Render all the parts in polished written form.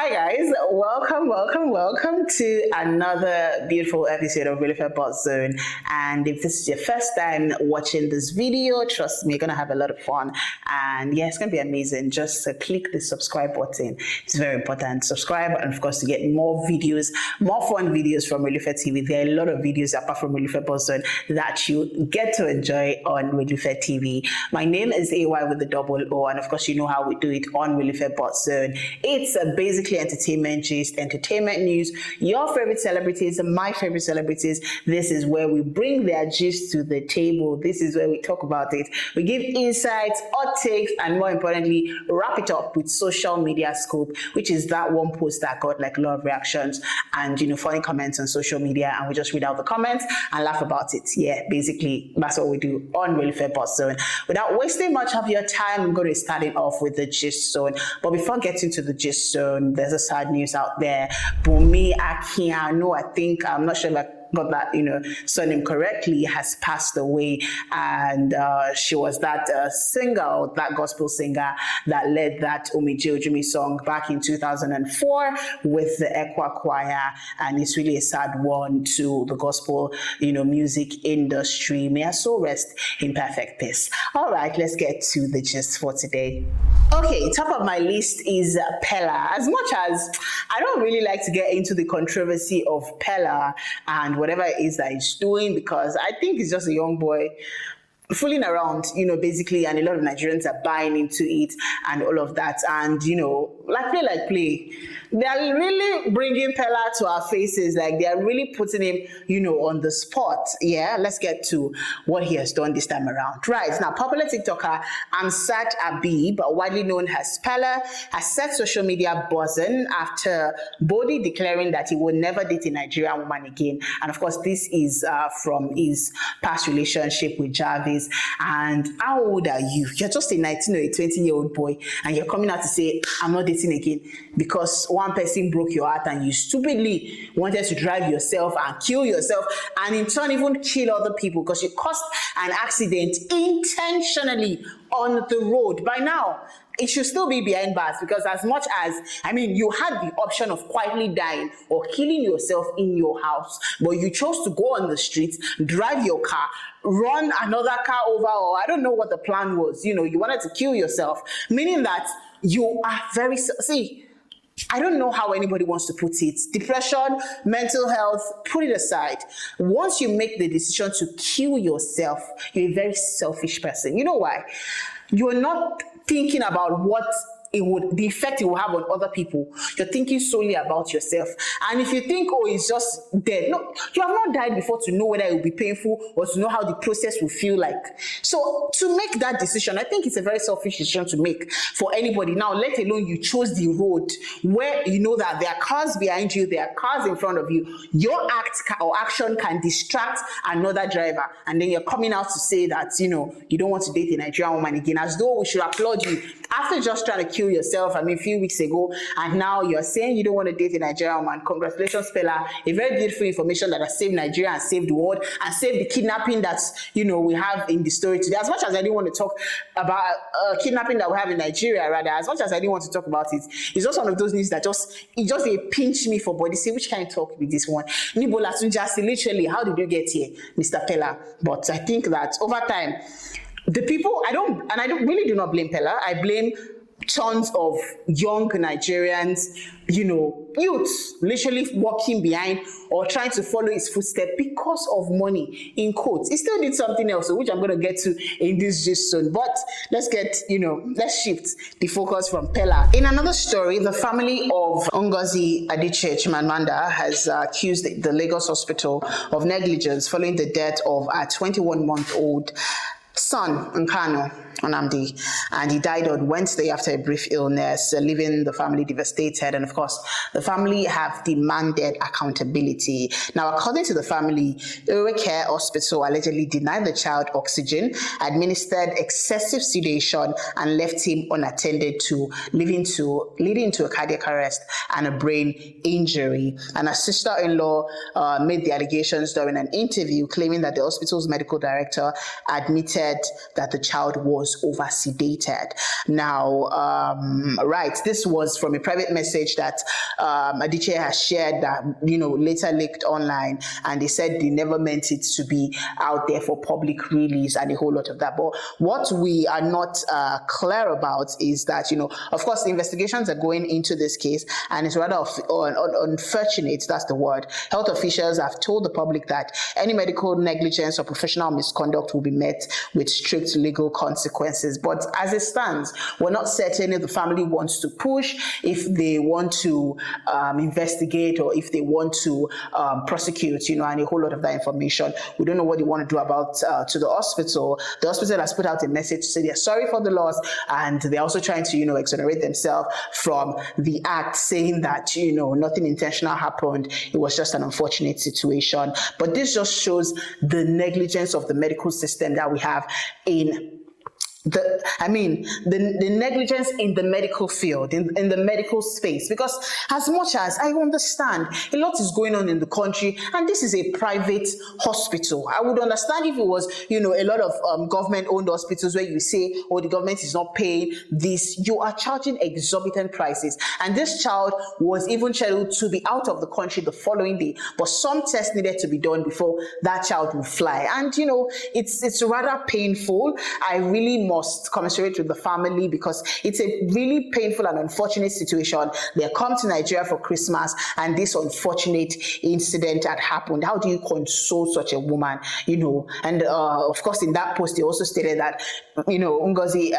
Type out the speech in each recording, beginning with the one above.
Hi guys, welcome to another beautiful episode of Relufe Zone. And if this is your first time watching this video, trust me, you're gonna have a lot of fun. And yeah, it's gonna be amazing. Just click the subscribe button. It's very important. Subscribe, and of course, to get more videos, more fun videos from Relufe TV. There are a lot of videos apart from Relufe Zone that you get to enjoy on Relufe TV. My name is AY with the double O, and of course, you know how we do it on Relufe Zone. It's basically entertainment gist, entertainment news, your favorite celebrities, my favorite celebrities. This is where we bring their gist to the table. This is where we talk about it. We give insights, hot takes, and more importantly, wrap it up with social media scoop, which is that one post that got like a lot of reactions and funny comments on social media, and we just read out the comments and laugh about it. Yeah, basically that's what we do on Relufe Zone. Without wasting much of your time, I'm going to be starting off with the gist zone. But before getting to the gist zone, there's a sad news out there. Bumi Akiano, I'm not sure if I got that surname correctly, has passed away, and she was that singer, that gospel singer that led that Omije Ojumi song back in 2004 with the Ekwa Choir, and it's really a sad one to the gospel music industry. May her soul rest in perfect peace. All right, let's get to the gist for today. Okay, top of my list is Peller. As much as I don't really like to get into the controversy of Peller and whatever it is that he's doing, because I think he's just a young boy fooling around, basically, and a lot of Nigerians are buying into it and all of that. And, like play. They are really bringing Peller to our faces. Like, they are really putting him, on the spot. Yeah, let's get to what he has done this time around. Right, now, popular TikToker Amsat Abib, widely known as Peller, has set social media buzzing after boldly declaring that he will never date a Nigerian woman again. And of course, this is from his past relationship with Jarvis. And how old are you? You're just a 19 or a 20-year-old boy, and you're coming out to say, I'm not dating again because one person broke your heart and you stupidly wanted to drive yourself and kill yourself, and in turn even kill other people because you caused an accident intentionally on the road. By now, it should still be behind bars, because as much as, you had the option of quietly dying or killing yourself in your house, but you chose to go on the streets, drive your car, run another car over, or I don't know what the plan was. You wanted to kill yourself, meaning that you are very, I don't know how anybody wants to put it. Depression, mental health, put it aside. Once you make the decision to kill yourself, you're a very selfish person. You know why? You're not thinking about what the effect it will have on other people. You're thinking solely about yourself. And if you think, it's just dead. No, you have not died before to know whether it will be painful or to know how the process will feel like. So to make that decision, I think it's a very selfish decision to make for anybody. Now, let alone you chose the road where you know that there are cars behind you, there are cars in front of you. Your act or action can distract another driver. And then you're coming out to say that, you don't want to date a Nigerian woman again, as though we should applaud you after just trying to kill yourself, a few weeks ago, and now you're saying you don't want to date a Nigerian woman. Congratulations, Peller. A very beautiful information that has saved Nigeria and saved the world and saved the kidnapping that's, we have in the story today. As much as I didn't want to talk about kidnapping that we have in Nigeria, rather, as much as I didn't want to talk about it, it's just one of those news that it pinched me for body. Say, which kind of talk with this one? Nibola Tunjasi, literally, how did you get here, Mr. Peller? But I think that over time, the people, I really do not blame Peller. I blame tons of young Nigerians, youths literally walking behind or trying to follow his footsteps because of money, in quotes. He still did something else, which I'm going to get to in this gist soon. But let's shift the focus from Peller. In another story, the family of Ngozi Adichie Chimamanda has accused the Lagos hospital of negligence following the death of a 21-month-old son, Nkano Onamdi, and he died on Wednesday after a brief illness, leaving the family devastated. And of course, the family have demanded accountability. Now, according to the family, Care Hospital allegedly denied the child oxygen, administered excessive sedation, and left him unattended leading to a cardiac arrest and a brain injury. And her sister-in-law made the allegations during an interview, claiming that the hospital's medical director admitted said that the child was over-sedated. Now, right, this was from a private message that Adichie has shared that, later leaked online, and they said they never meant it to be out there for public release and a whole lot of that. But what we are not clear about is that, of course, the investigations are going into this case, and it's rather unfortunate, that's the word. Health officials have told the public that any medical negligence or professional misconduct will be met with strict legal consequences. But as it stands, we're not certain if the family wants to push, if they want to investigate, or if they want to prosecute, and a whole lot of that information. We don't know what they want to do about to the hospital. The hospital has put out a message to say they're sorry for the loss, and they're also trying to, exonerate themselves from the act, saying that, nothing intentional happened. It was just an unfortunate situation. But this just shows the negligence of the medical system that we have in the negligence in the medical field, in the medical space, because as much as I understand a lot is going on in the country, and this is a private hospital, I would understand if it was, a lot of government-owned hospitals where you say, oh, the government is not paying this. You are charging exorbitant prices, and this child was even scheduled to be out of the country the following day, but some tests needed to be done before that child would fly, and it's rather painful. I really must commiserate with the family, because it's a really painful and unfortunate situation. They come to Nigeria for Christmas, and this unfortunate incident had happened. How do you console such a woman? And of course, in that post, they also stated that, Ngozi,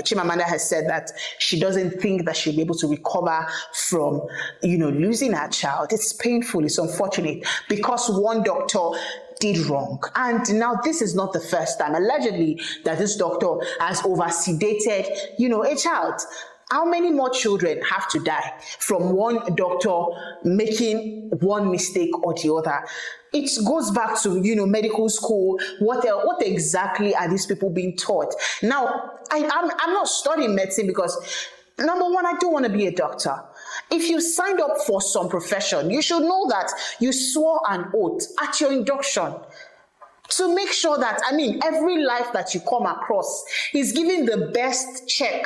Chimamanda has said that she doesn't think that she'll be able to recover from, losing her child. It's painful, it's unfortunate, because one doctor did wrong. And now this is not the first time, allegedly, that this doctor has over-sedated, a child. How many more children have to die from one doctor making one mistake or the other? It goes back to, medical school. What exactly are these people being taught? Now, I'm not studying medicine because, number one, I don't want to be a doctor. If you signed up for some profession, you should know that you swore an oath at your induction to make sure that, every life that you come across is given the best check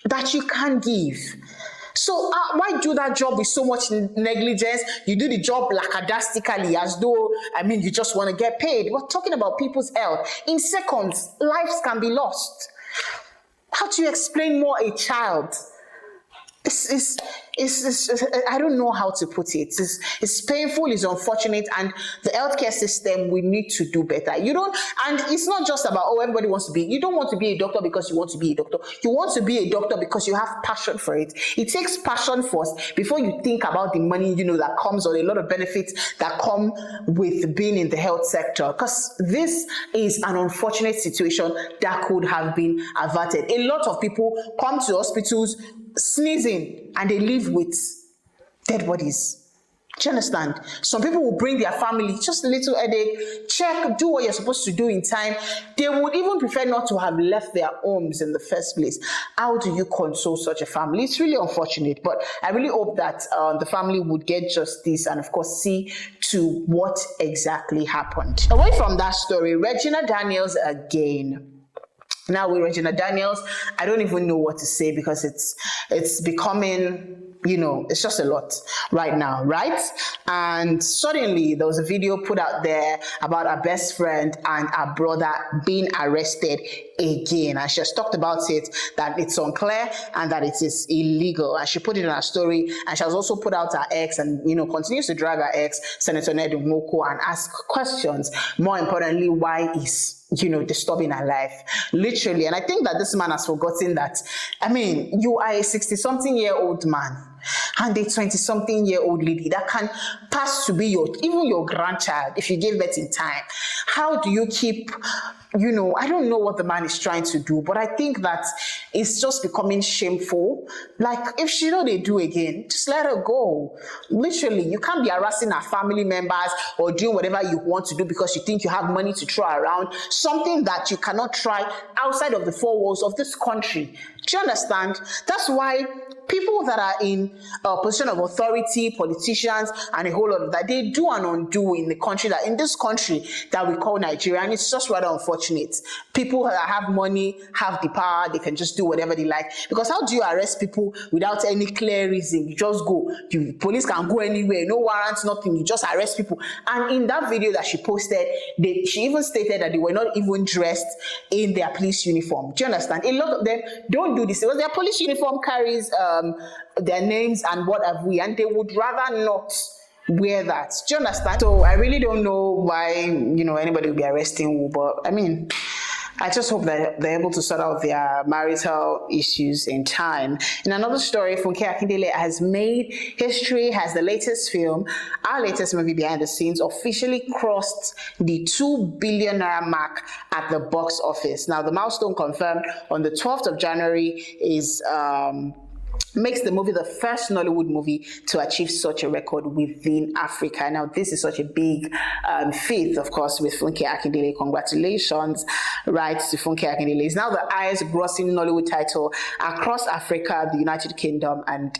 that you can give. So why do that job with so much negligence? You do the job lackadaisically, as though, you just want to get paid. We're talking about people's health. In seconds, lives can be lost. How do you explain more a child? I don't know how to put it. It's painful, it's unfortunate, and the healthcare system, we need to do better. And it's not just about, everybody wants to be, you don't want to be a doctor because you want to be a doctor. You want to be a doctor because you have passion for it. It takes passion first before you think about the money, that comes, or a lot of benefits that come with being in the health sector. Because this is an unfortunate situation that could have been averted. A lot of people come to hospitals sneezing, and they live with dead bodies. Do you understand? Some people will bring their family, just a little headache, check, do what you're supposed to do in time. They would even prefer not to have left their homes in the first place. How do you console such a family? It's really unfortunate, but I really hope that the family would get justice and, of course, see to what exactly happened. Away from that story, Regina Daniels again. Now with Regina Daniels, I don't even know what to say, because it's becoming, it's just a lot right now, right? And suddenly there was a video put out there about her best friend and her brother being arrested again. And she has talked about it, that it's unclear and that it is illegal. And she put it in her story, and she has also put out her ex, and, continues to drag her ex, Senator Ned Nwoko, and ask questions. More importantly, why is disturbing her life, literally. And I think that this man has forgotten that, you are a 60-something-year-old man and a 20-something-year-old lady that can pass to be even your grandchild if you give birth in time. How do you keep, I don't know what the man is trying to do, but I think that it's just becoming shameful. Like, if she know they do again, just let her go. Literally, you can't be harassing her family members or doing whatever you want to do because you think you have money to throw around, something that you cannot try outside of the four walls of this country. Do you understand? That's why people that are in a position of authority, politicians, and a whole lot of that, they do and undo in the country, that in this country that we call Nigeria, and it's just rather unfortunate. People that have money, have the power, they can just do whatever they like. Because how do you arrest people without any clear reason? You just go. The police can go anywhere, no warrants, nothing. You just arrest people. And in that video that she posted, she even stated that they were not even dressed in their police uniform. Do you understand? A lot of them don't do this because their police uniform carries their names and what have we, and they would rather not wear that. Do you understand? So I really don't know why anybody will be arresting Wu, but I mean, I just hope that they're able to sort out their marital issues in time. In another story, Funke Akindele has made history, has the latest film, our latest movie behind the scenes, officially crossed the 2 billion naira mark at the box office. Now, the milestone confirmed on the 12th of January is makes the movie the first Nollywood movie to achieve such a record within Africa. Now, this is such a big feat, of course, with Funke Akindele. Congratulations, right, to Funke Akindele. It's now the highest grossing Nollywood title across Africa, the United Kingdom, and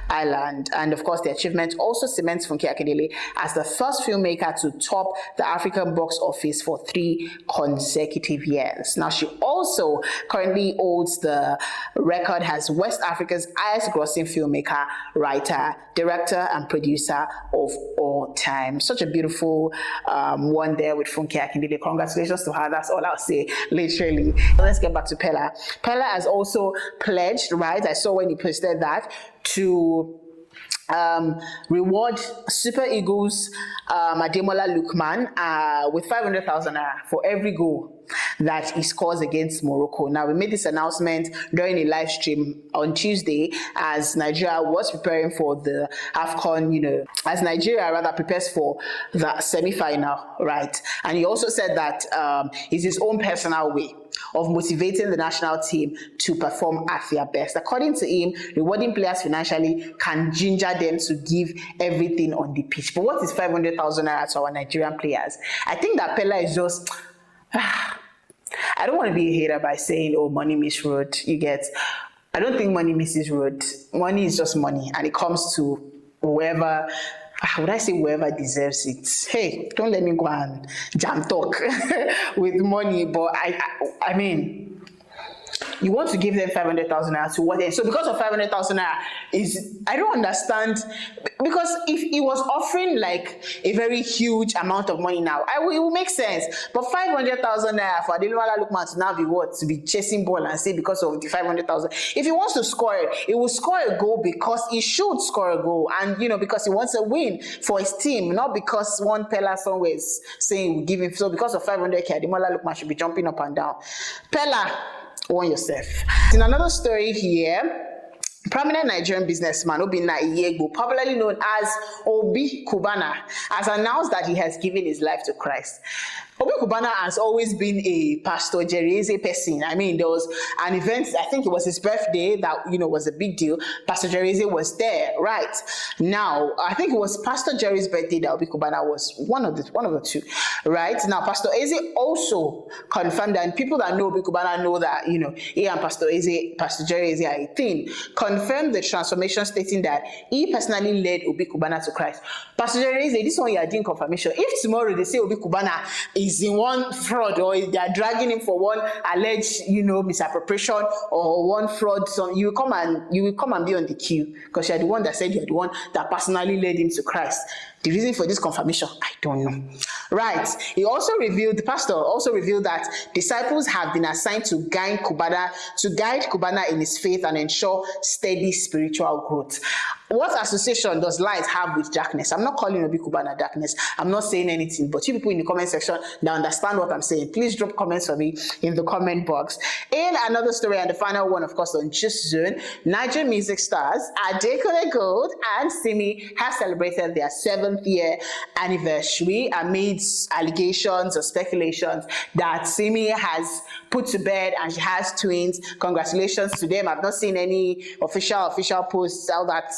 Ireland. And of course, the achievement also cements Funke Akindele as the first filmmaker to top the African box office for 3 consecutive years. Now, she also currently holds the record as West Africa's highest grossing filmmaker, writer, director, and producer of all time. Such a beautiful one there with Funke Akindele. Congratulations to her. That's all I'll say, literally. Let's get back to Peller. Peller has also pledged, right? I saw when he posted that, to reward Super Eagles Ademola Lookman with 500,000 for every goal that he scores against Morocco. Now, we made this announcement during a live stream on Tuesday as Nigeria was preparing for the AFCON, as Nigeria rather prepares for the semi-final, right? And he also said that it's his own personal way of motivating the national team to perform at their best. According to him, rewarding players financially can ginger them to give everything on the pitch. But what is 500,000 naira to our Nigerian players? I think that Peller is just... I don't want to be a hater by saying, oh, money meets road. You get... I don't think money misses road. Money is just money, and it comes to whoever... Would I say whoever deserves it? Hey, don't let me go and jam talk with money, but I mean, you want to give them 500,000 naira to what end? So because of 500,000 naira, I don't understand, because if he was offering like a very huge amount of money now, it will make sense. But 500,000 naira for Ademola Lookman to now be what? To be chasing ball and say because of the 500,000. If he wants to score it, he will score a goal because he should score a goal, and because he wants a win for his team, not because one Peller somewhere is saying we give him. So because of 500k, Ademola Lookman should be jumping up and down. Peller, warn yourself. In another story here, prominent Nigerian businessman Obinna Iyegbo, popularly known as Obi Cubana, has announced that he has given his life to Christ. Obi Cubana has always been a Pastor Jerry's person. I mean, there was an event, I think it was his birthday, that was a big deal. Pastor Jerry's was there, right? Now, I think it was Pastor Jerry's birthday that Obi Cubana was one of the two, right? Now, Pastor Eze also confirmed that, and people that know Obi Cubana know that, he and Pastor Jerry Eze are a thing, confirmed the transformation, stating that he personally led Obi Cubana to Christ. Pastor Jerry Eze, this one you are doing confirmation. If tomorrow they say Obi Cubana is in one fraud, or they are dragging him for one alleged, misappropriation or one fraud, so you will come and be on the queue, because you are the one that said you are the one that personally led him to Christ. The reason for this confirmation, I don't know. Right. The pastor also revealed that disciples have been assigned to guide Cubana in his faith and ensure steady spiritual growth. What association does light have with darkness? I'm not calling Obi Cubana darkness. I'm not saying anything, but you people in the comment section that understand what I'm saying, please drop comments for me in the comment box. In another story, and the final one, of course, on Just Zone, Nigerian music stars Adekunle and Simi have celebrated their 7th year anniversary amidst allegations or speculations that Simi has put to bed and she has twins. Congratulations to them. I've not seen any official posts out that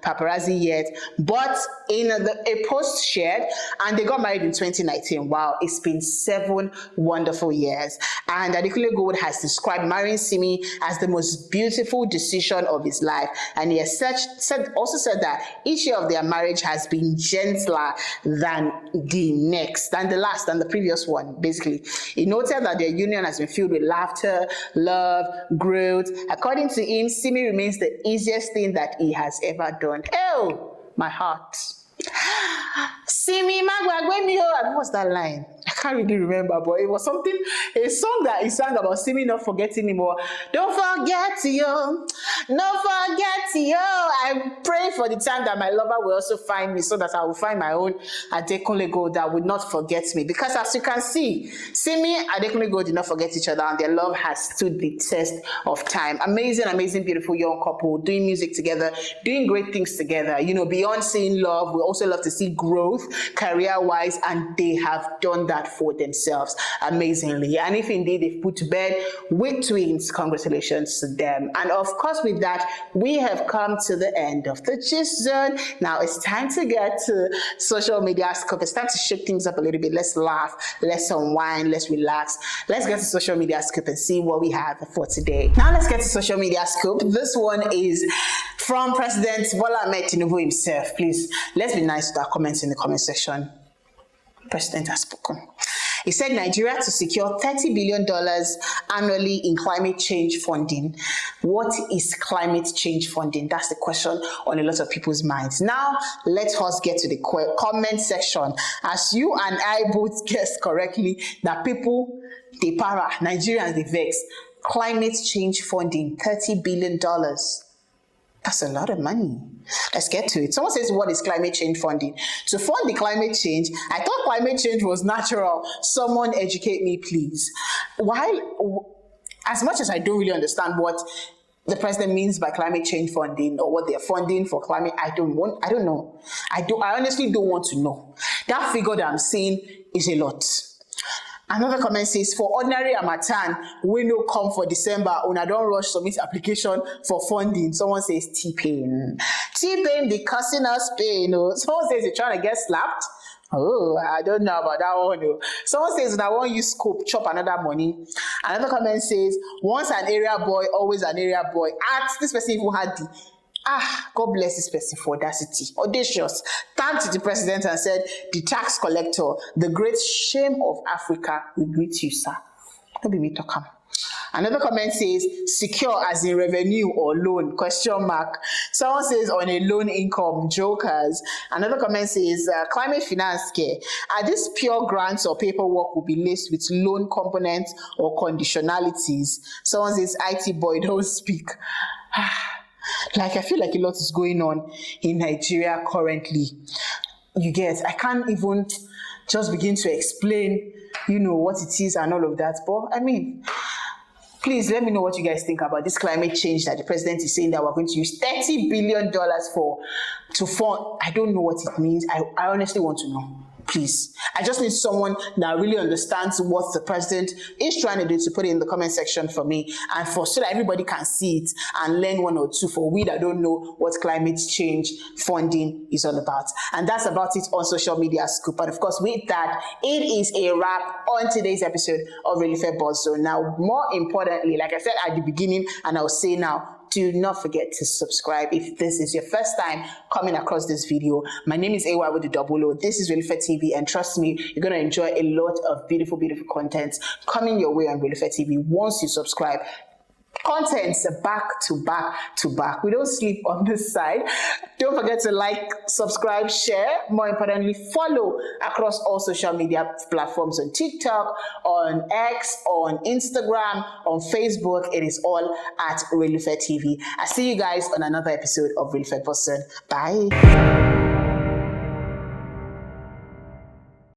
paparazzi yet. But in a post shared, and they got married in 2019. Wow, it's been 7 wonderful years. And Adekunle Gold has described marrying Simi as the most beautiful decision of his life. And he has also said that each year of their marriage has been gentler than the previous one, basically. He noted that their union has been filled with laughter, love, growth. According to him, Simi remains the easiest thing that he has ever done. Oh, my heart. Simi Magwagwemi, what's that line? I can't really remember, but it was a song that he sang about Simi not forgetting him. Or don't forget you, no forget you. I pray for the time that my lover will also find me, so that I will find my own Adekunle Gold that would not forget me. Because as you can see, Simi and Adekunle Gold did not forget each other, and their love has stood the test of time. Amazing, amazing, beautiful young couple doing music together, doing great things together. Beyond seeing love, we also love to see growth career-wise, and they have done that for themselves amazingly. And if indeed they've put to bed with twins, congratulations to them. And of course, with that, we have come to the end of the Gist Zone. Now it's time to get to social media scoop. It's time to shake things up a little bit. Let's laugh, let's unwind, let's relax. Let's get to social media scoop and see what we have for today. Now let's get to social media scoop. This one is from President Bola Ahmed Tinubu himself. Please, let's be nice to our comments in the comment section. President has spoken. He said Nigeria to secure $30 billion annually in climate change funding. What is climate change funding? That's the question on a lot of people's minds. Now, let us get to the comment section. As you and I both guessed correctly, that people, they para, Nigerians, they vex. Climate change funding, $30 billion. That's a lot of money. Let's get to it. Someone says, what is climate change funding? To fund the climate change, I thought climate change was natural. Someone educate me, please. While, as much as I don't really understand what the president means by climate change funding or what they're funding for climate, I don't know. I honestly don't want to know. That figure that I'm seeing is a lot. Another comment says, for ordinary Amatan, we no come for December, una don't rush submit application for funding. Someone says T-Pain. T-Pain be cussing us pain. Someone says you're trying to get slapped. Oh, I don't know about that one. Someone says, I want you scope, chop another money. Another comment says, once an area boy, always an area boy. This person even had the God bless this person for audacity. Audacious. Thanked the president and said, the tax collector, the great shame of Africa, we greet you, sir. Don't be me talking. Another comment says, secure as in revenue or loan, question mark. Someone says, on a loan income, jokers. Another comment says, climate finance care. Are these pure grants or paperwork will be laced with loan components or conditionalities? Someone says, IT boy, don't speak. Like, I feel like a lot is going on in Nigeria currently. You get, I can't even just begin to explain, what it is and all of that. But I mean, please let me know what you guys think about this climate change that the president is saying that we're going to use $30 billion to fund. I don't know what it means. I honestly want to know. Please. I just need someone that really understands what the president is trying to do to put it in the comment section for me, and so that everybody can see it and learn one or two for we that don't know what climate change funding is all about. And that's about it on social media scoop. And of course, with that, it is a wrap on today's episode of Relufe Buzz Zone. Now, more importantly, like I said at the beginning, and I'll say now, do not forget to subscribe if this is your first time coming across this video. My name is AY with the double O. This is Relufe TV, and trust me, you're going to enjoy a lot of beautiful, beautiful content coming your way on Relufe TV once you subscribe. Contents back to back to back. We don't sleep on this side. Don't forget to like, subscribe, share. More importantly, follow across all social media platforms on TikTok, on X, on Instagram, on Facebook. It is all at Relufe TV. I see you guys on another episode of Relufe Buzz Zone. Bye.